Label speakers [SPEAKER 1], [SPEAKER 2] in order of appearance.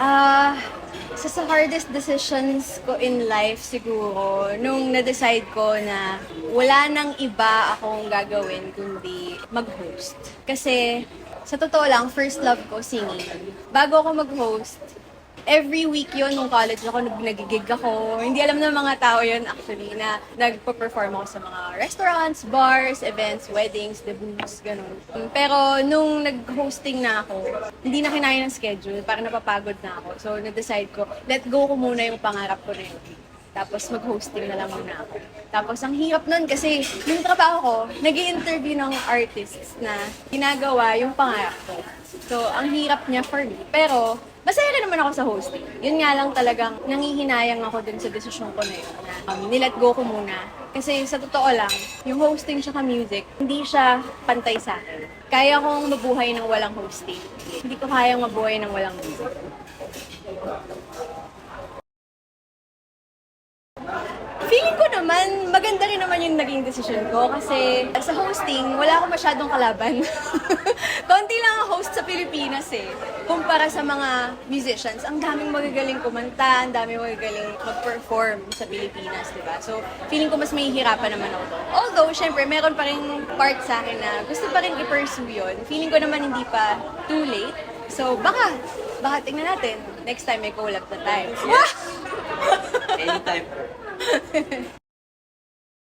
[SPEAKER 1] Ah, sa hardest decisions ko in life siguro, nung na-decide ko na wala nang iba akong gagawin kundi mag-host. Kasi sa totoo lang, first love ko singing. Bago ako mag-host, every week yon nung college ako, nag-gig ako. Hindi alam ng mga tao yon actually na nagpo-perform ako sa mga restaurants, bars, events, weddings, debuts, ganun. Pero nung nag-hosting na ako, hindi na kinaya ng schedule, parang napapagod na ako. So nag-decide ko, let go ko muna yung pangarap ko na yun. Tapos mag-hosting na lang muna ako. Tapos ang hirap nun kasi yung trabaho ko, nag-i-interview ng artists na ginagawa yung pangarap ko. So ang hirap niya for me. Pero masaya rin naman ako sa hosting. Yun nga lang talagang nangihinayang ako dun sa desisyon ko na yun. Na, nilet go ko muna. Kasi sa totoo lang, yung hosting tsaka music, hindi siya pantay sa akin. Kaya kong mabuhay ng walang hosting. Hindi ko kayang mabuhay ng walang music. Feeling ko naman, maganda rin naman yung naging decision ko kasi sa hosting, wala akong masyadong kalaban. Konti lang ang host sa Pilipinas eh. Kumpara sa mga musicians, ang daming magagaling kumanta, ang daming magagaling mag-perform sa Pilipinas, di ba? So, feeling ko mas mahihirapan naman ako doon. Although, syempre, meron pa rin part sa akin na gusto pa rin i-pursue yun. Feeling ko naman hindi pa too late. So, baka tingnan natin. Next time may collab na tayo.
[SPEAKER 2] Anytime.